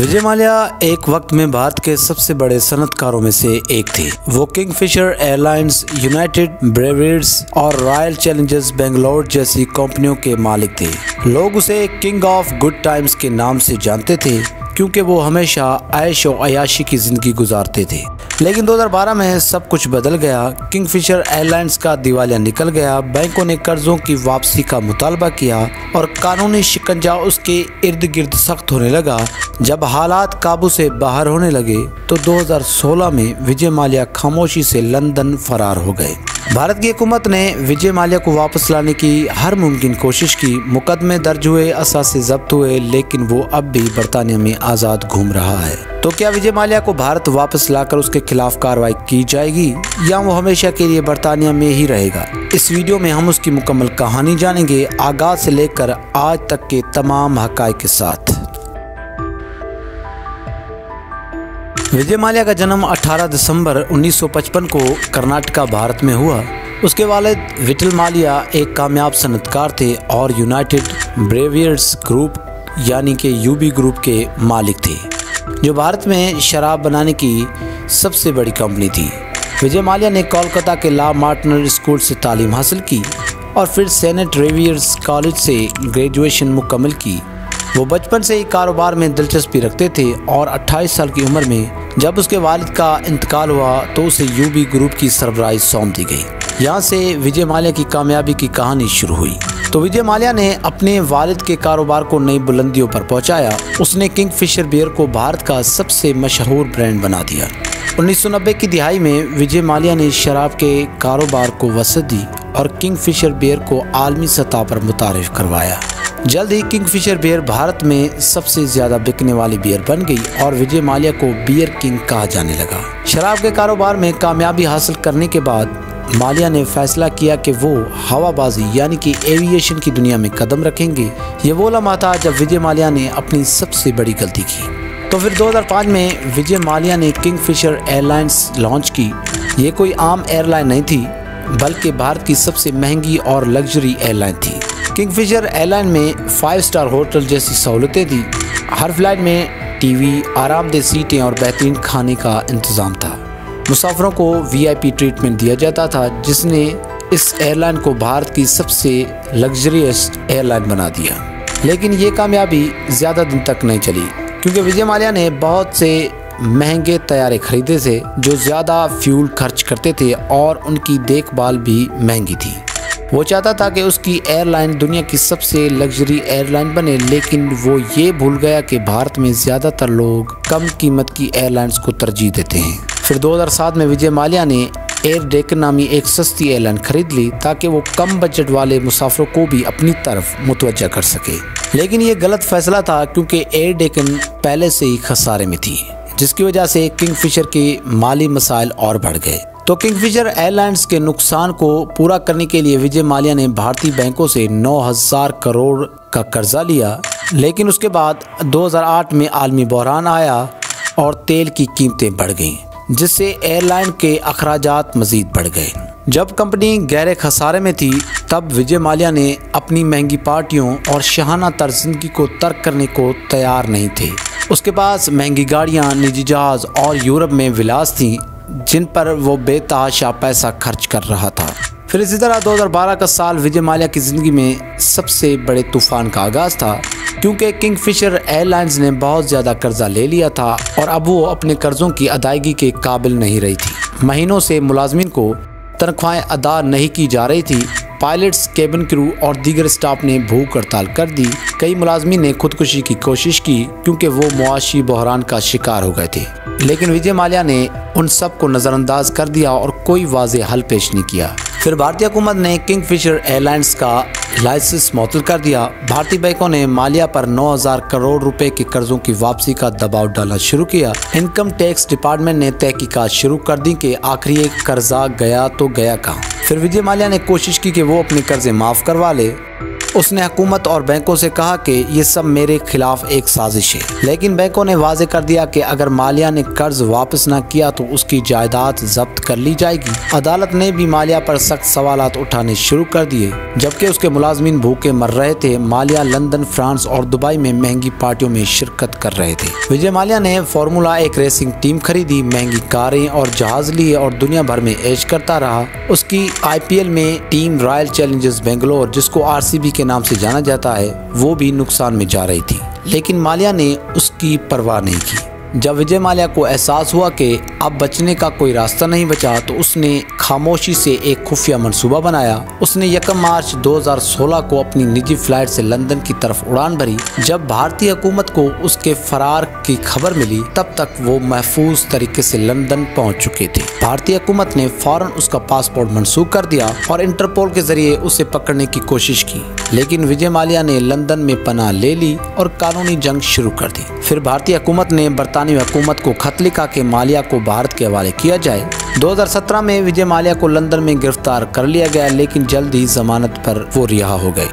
विजय माल्या एक वक्त में भारत के सबसे बड़े सनअतकारों में से एक थे। वो किंगफिशर एयरलाइंस, यूनाइटेड ब्रेवरीज और रॉयल चैलेंजर्स बेंगलोर जैसी कंपनियों के मालिक थे। लोग उसे किंग ऑफ गुड टाइम्स के नाम से जानते थे क्योंकि वो हमेशा ऐश और अयाशी की जिंदगी गुजारते थे। लेकिन 2012 में सब कुछ बदल गया। किंगफिशर एयरलाइंस का दिवालिया निकल गया, बैंकों ने कर्जों की वापसी का मुतालबा किया और कानूनी शिकंजा उसके इर्द गिर्द सख्त होने लगा। जब हालात काबू से बाहर होने लगे तो 2016 में विजय माल्या खामोशी से लंदन फरार हो गए। भारत की हुकूमत ने विजय माल्या को वापस लाने की हर मुमकिन कोशिश की। मुकदमे दर्ज हुए, असासे जब्त हुए, लेकिन वो अब भी बरतानिया में आज़ाद घूम रहा है। तो क्या विजय माल्या को भारत वापस लाकर उसके खिलाफ कार्रवाई की जाएगी या वो हमेशा के लिए बरतानिया में ही रहेगा? इस वीडियो में हम उसकी मुकम्मल कहानी जानेंगे, आगाज से लेकर आज तक के तमाम हक़ाइक़ के साथ। विजय माल्या का जन्म 18 दिसंबर 1955 को कर्नाटका भारत में हुआ। उसके वालिद विठल माल्या एक कामयाब सनअतकार थे और यूनाइटेड ब्रेवरीज ग्रुप यानी कि यूबी ग्रुप के मालिक थे, जो भारत में शराब बनाने की सबसे बड़ी कंपनी थी। विजय माल्या ने कोलकाता के ला मार्टिनर स्कूल से तालीम हासिल की और फिर सेनेट रेवियर्स कॉलेज से ग्रेजुएशन मुकम्मल की। वो बचपन से ही कारोबार में दिलचस्पी रखते थे और 28 साल की उम्र में जब उसके वालिद का इंतकाल हुआ तो उसे यूबी ग्रुप की सरबराही सौंप दी गई। यहाँ से विजय माल्या की कामयाबी की कहानी शुरू हुई। तो विजय माल्या ने अपने वालिद के कारोबार को नई बुलंदियों पर पहुँचाया। उसने किंगफिशर बियर को भारत का सबसे मशहूर ब्रांड बना दिया। 1990 की दिहाई में विजय माल्या ने शराब के कारोबार को वसअत दी और किंगफिशर बियर को आलमी सतह पर मुतारिफ करवाया। जल्द ही किंगफिशर बियर भारत में सबसे ज्यादा बिकने वाली बियर बन गई और विजय माल्या को बियर किंग कहा जाने लगा। शराब के कारोबार में कामयाबी हासिल करने के बाद माल्या ने फैसला किया कि वो हवाबाजी यानी कि एविएशन की दुनिया में कदम रखेंगे। ये वो लम्हा था जब विजय माल्या ने अपनी सबसे बड़ी गलती की। तो फिर 2005 में विजय माल्या ने किंगफिशर एयरलाइंस लॉन्च की। ये कोई आम एयरलाइन नहीं थी बल्कि भारत की सबसे महंगी और लग्जरी एयरलाइन थी। किंगफिशर एयरलाइन में 5 स्टार होटल जैसी सहूलतें थी। हर फ्लाइट में टीवी, आरामदेह सीटें और बेहतरीन खाने का इंतज़ाम था। मुसाफिरों को वीआईपी ट्रीटमेंट दिया जाता था, जिसने इस एयरलाइन को भारत की सबसे लग्जरियस एयरलाइन बना दिया। लेकिन ये कामयाबी ज़्यादा दिन तक नहीं चली क्योंकि विजय माल्या ने बहुत से महंगे तैयारे खरीदे थे जो ज़्यादा फ्यूल खर्च करते थे और उनकी देखभाल भी महंगी थी। वो चाहता था कि उसकी एयरलाइन दुनिया की सबसे लग्जरी एयरलाइन बने, लेकिन वो ये भूल गया कि भारत में ज़्यादातर लोग कम कीमत की एयरलाइंस को तरजीह देते हैं। फिर 2007 में विजय माल्या ने एयर डेक्कन नामी एक सस्ती एयरलाइन खरीद ली ताकि वो कम बजट वाले मुसाफिरों को भी अपनी तरफ मुतवज्जा कर सके। लेकिन ये गलत फैसला था क्योंकि एयर डेक्कन पहले से ही खसारे में थी, जिसकी वजह से किंगफिशर के माली मसाइल और बढ़ गए। तो किंगफिशर एयरलाइंस के नुकसान को पूरा करने के लिए विजय माल्या ने भारतीय बैंकों से 9,000 करोड़ का कर्जा लिया। लेकिन उसके बाद 2008 में आलमी बहरान आया और तेल की कीमतें बढ़ गईं, जिससे एयरलाइन के अखराजात मजीद बढ़ गए। जब कंपनी गहरे खसारे में थी तब विजय माल्या ने अपनी महंगी पार्टियों और शाहाना तर्ज जिंदगी को तर्क करने को तैयार नहीं थे। उसके पास महंगी गाड़ियाँ, निजी जहाज और यूरोप में विलास थीं जिन पर वो बेतहाशा पैसा खर्च कर रहा था। फिर इसी तरह 2012 का साल विजय माल्या की ज़िंदगी में सबसे बड़े तूफान का आगाज़ था क्योंकि किंगफिशर एयरलाइंस ने बहुत ज़्यादा कर्जा ले लिया था और अब वो अपने कर्जों की अदायगी के काबिल नहीं रही थी। महीनों से मुलाजमीन को तनख्वाहें अदा नहीं की जा रही थी। पायलट्स, केबिन क्रू और दीगर स्टाफ ने भूख हड़ताल कर दी। कई मुलाजमीन ने खुदकुशी की कोशिश की क्योंकि वो मुआशी बहरान का शिकार हो गए थे। लेकिन विजय माल्या ने उन सब को नज़रअंदाज कर दिया और कोई वाज़ेह हल पेश नहीं किया। फिर भारतीय हुकूमत ने किंगफिशर एयरलाइंस का लाइसेंस मुअत्तल कर दिया। भारतीय बैंकों ने माल्या पर 9,000 करोड़ रुपए के कर्जों की वापसी का दबाव डालना शुरू किया। इनकम टैक्स डिपार्टमेंट ने तहकीकात शुरू कर दी कि आखिर ये कर्जा गया तो गया कहाँ। फिर विजय माल्या ने कोशिश की कि वो अपने कर्जे माफ़ करवा ले। उसने हुकूमत और बैंकों से कहा कि ये सब मेरे खिलाफ एक साजिश है, लेकिन बैंकों ने वाजे कर दिया कि अगर मालिया ने कर्ज वापस न किया तो उसकी जायदाद जब्त कर ली जाएगी। अदालत ने भी मालिया पर सख्त सवालात उठाने शुरू कर दिए। जबकि उसके मुलाजमीन भूखे मर रहे थे, मालिया लंदन, फ्रांस और दुबई में महंगी पार्टियों में शिरकत कर रहे थे। विजय माल्या ने फार्मूला एक रेसिंग टीम खरीदी, महंगी कारें और जहाज लिए और दुनिया भर में ऐश करता रहा। उसकी IPL में टीम रॉयल चैलेंजर्स बेंगलोर, जिसको RCB के नाम से जाना जाता है, वो भी नुकसान में जा रही थी, लेकिन माल्या ने उसकी परवाह नहीं की। जब विजय माल्या को एहसास हुआ कि अब बचने का कोई रास्ता नहीं बचा तो उसने खामोशी से एक खुफिया मंसूबा बनाया। उसने 1 मार्च 2016 को अपनी निजी फ्लाइट से लंदन की तरफ उड़ान भरी। जब भारतीय हुकूमत को उसके फरार की खबर मिली तब तक वो महफूज तरीके से लंदन पहुंच चुके थे। भारतीय हुकूमत ने फौरन उसका पासपोर्ट मंसूख कर दिया और इंटरपोल के जरिए उसे पकड़ने की कोशिश की, लेकिन विजय माल्या ने लंदन में पनाह ले ली और कानूनी जंग शुरू कर दी। फिर भारतीय हुकूमत ने बरतानवी हुकूमत को खत लिखा कि माल्या को भारत के हवाले किया जाए। 2017 में विजय माल्या को लंदन में गिरफ्तार कर लिया गया, लेकिन जल्द ही जमानत पर वो रिहा हो गए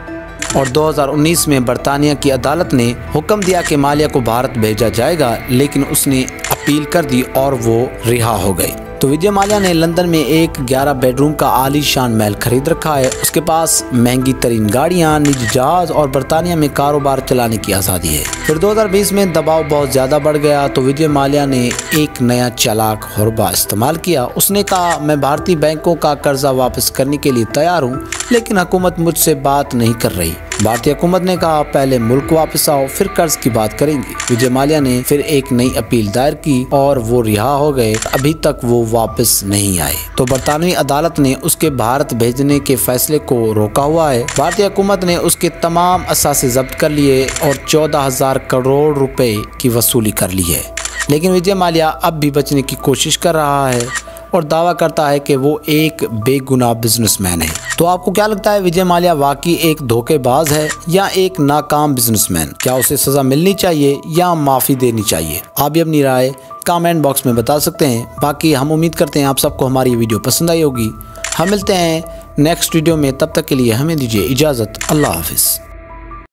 और 2019 में बरतानिया की अदालत ने हुक्म दिया कि माल्या को भारत भेजा जाएगा, लेकिन उसने अपील कर दी और वो रिहा हो गए। तो विजय माल्या ने लंदन में एक 11 बेडरूम का आलीशान महल खरीद रखा है। उसके पास महंगी तरीन गाड़ियां, निजी जहाज और बरतानिया में कारोबार चलाने की आज़ादी है। फिर 2020 में दबाव बहुत ज़्यादा बढ़ गया तो विजय माल्या ने एक नया चालाक हरबा इस्तेमाल किया। उसने कहा, मैं भारतीय बैंकों का कर्जा वापस करने के लिए तैयार हूँ, लेकिन हुकूमत मुझसे बात नहीं कर रही। भारतीय हुकूमत ने कहा, पहले मुल्क वापस आओ, फिर कर्ज की बात करेंगे। विजय माल्या ने फिर एक नई अपील दायर की और वो रिहा हो गए। अभी तक वो वापस नहीं आए, तो बरतानवी अदालत ने उसके भारत भेजने के फैसले को रोका हुआ है। भारतीय हुकूमत ने उसके तमाम असासे जब्त कर लिए और 14,000 करोड़ रुपए की वसूली कर ली है, लेकिन विजय माल्या अब भी बचने की कोशिश कर रहा है और दावा करता है कि वो एक बेगुनाह बिजनेसमैन है। तो आपको क्या लगता है, विजय माल्या वाकई एक धोखेबाज है या एक नाकाम बिजनेसमैन? क्या उसे सजा मिलनी चाहिए या माफ़ी देनी चाहिए? आप भी अपनी राय कमेंट बॉक्स में बता सकते हैं। बाकी हम उम्मीद करते हैं आप सबको हमारी वीडियो पसंद आई होगी। हम मिलते हैं नेक्स्ट वीडियो में, तब तक के लिए हमें दीजिए इजाज़त। अल्लाह हाफिज़।